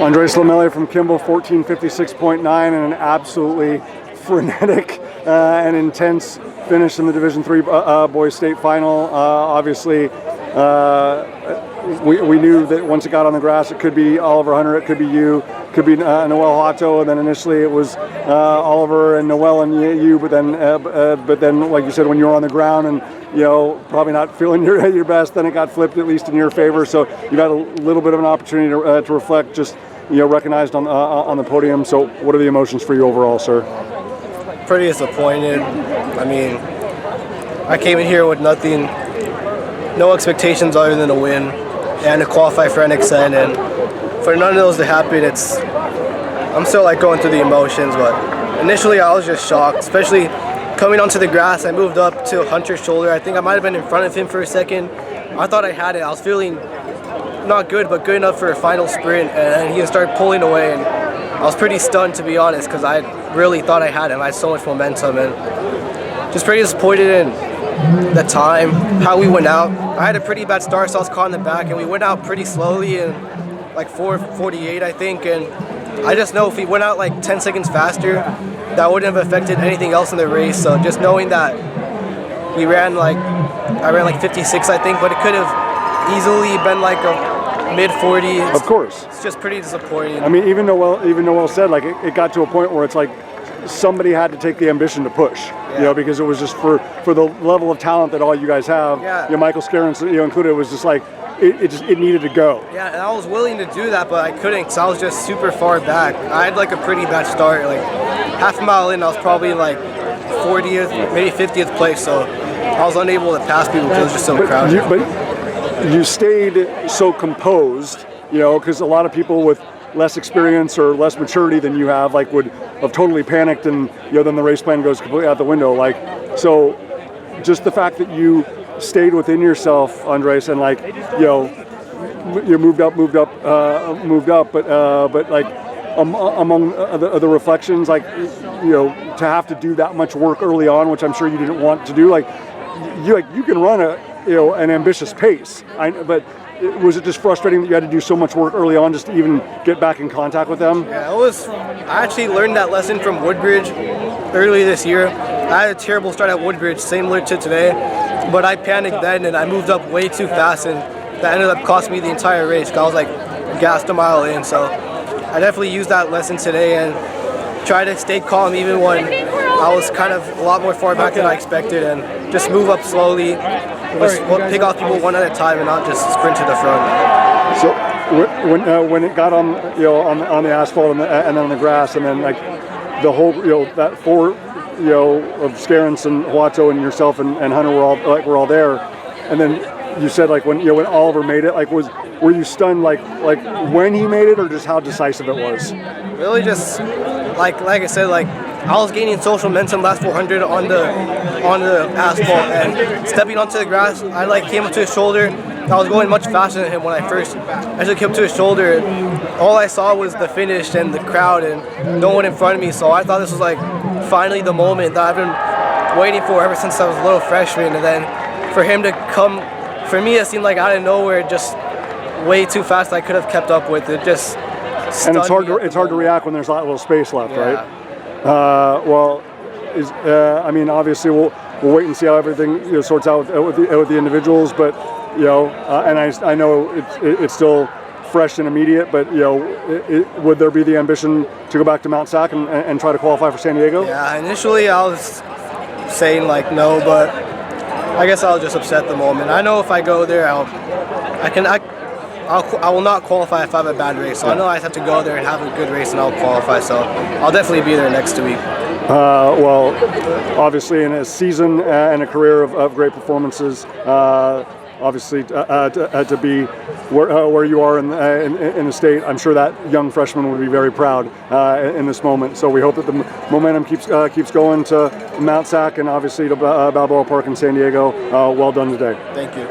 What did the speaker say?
Andres Lomeli from Kimball, 14:56.9, and an absolutely frenetic and intense finish in the Division III boys state final. Obviously, we knew that once it got on the grass, it could be Oliver Hunter, it could be you, could be Noel Hato, and then initially it was Oliver and Noel and you, but then, like you said, when you were on the ground and probably not feeling your best, then it got flipped, at least in your favor. So you got a little bit of an opportunity to reflect, just recognized on the podium. So what are the emotions for you overall, sir? Pretty disappointed. I mean, I came in here with nothing, no expectations other than a win and to qualify for NXN, and for none of those to happen, I'm still going through the emotions. But initially I was just shocked, especially coming onto the grass. I moved up to Hunter's shoulder. I think I might have been in front of him for a second. I thought I had it. I was feeling not good, but good enough for a final sprint, and he started pulling away, and I was pretty stunned, to be honest, because I really thought I had him. I had so much momentum, and just pretty disappointed in the time, how we went out. I had a pretty bad start, so I was caught in the back, and we went out pretty slowly in 4:48, I think, and I just know if we went out 10 seconds faster, that wouldn't have affected anything else in the race. So just knowing that I ran 56, I think, but it could have easily been a mid-40s. Of course. It's just pretty disappointing. I mean, even Noel said, it got to a point where it's somebody had to take the ambition to push, because it was just for the level of talent that all you guys have. Yeah. Michael Scarron, included, it was just it needed to go. Yeah, and I was willing to do that, but I couldn't, because I was just super far back. I had a pretty bad start. Half a mile in, I was probably 40th, maybe 50th place, so I was unable to pass people because it was just so crowded. But you stayed so composed, because a lot of people with less experience or less maturity than you have, would have totally panicked, and then the race plan goes completely out the window. So just the fact that you stayed within yourself, Andres, and you moved up, but among the reflections, to have to do that much work early on, which I'm sure you didn't want to do. You can run an ambitious pace, but was it just frustrating that you had to do so much work early on just to even get back in contact with them? Yeah, it was. I actually learned that lesson from Woodbridge early this year. I had a terrible start at Woodbridge, similar to today, but I panicked then and I moved up way too fast, and that ended up costing me the entire race. I was gassed a mile in, so I definitely used that lesson today and tried to stay calm even when I was kind of a lot more far back than I expected, and just move up slowly, pick off people one at a time and not just sprint to the front. So when it got on on the asphalt and then on the grass, and then the whole that four of Scarron and Huato and yourself and Hunter were all there, and then you said when Oliver made it, were you stunned when he made it, or just how decisive it was? Really just like I said, I was gaining social momentum last 400 on the asphalt, and stepping onto the grass, I came up to his shoulder. I was going much faster than him when I first actually came up to his shoulder. All I saw was the finish and the crowd and no one in front of me. So I thought this was finally the moment that I've been waiting for ever since I was a little freshman. And then for him to come, for me it seemed out of nowhere, just way too fast. I could have kept up with it. Just and it's hard to react when there's that little space left, yeah. Right? Obviously we'll wait and see how everything sorts out with the individuals, but and I know it's still fresh and immediate, but would there be the ambition to go back to Mount Sac and try to qualify for San Diego? Yeah, initially I was saying no, but I guess I'll just upset the moment. I know if I go there, I will not qualify if I have a bad race. So I know I have to go there and have a good race, and I'll qualify. So I'll definitely be there next week. Well, obviously in a season and a career of great performances, obviously to be where you are in the state, I'm sure that young freshman would be very proud in this moment. So we hope that the momentum keeps going to Mount Sac and obviously to Balboa Park in San Diego. Well done today. Thank you.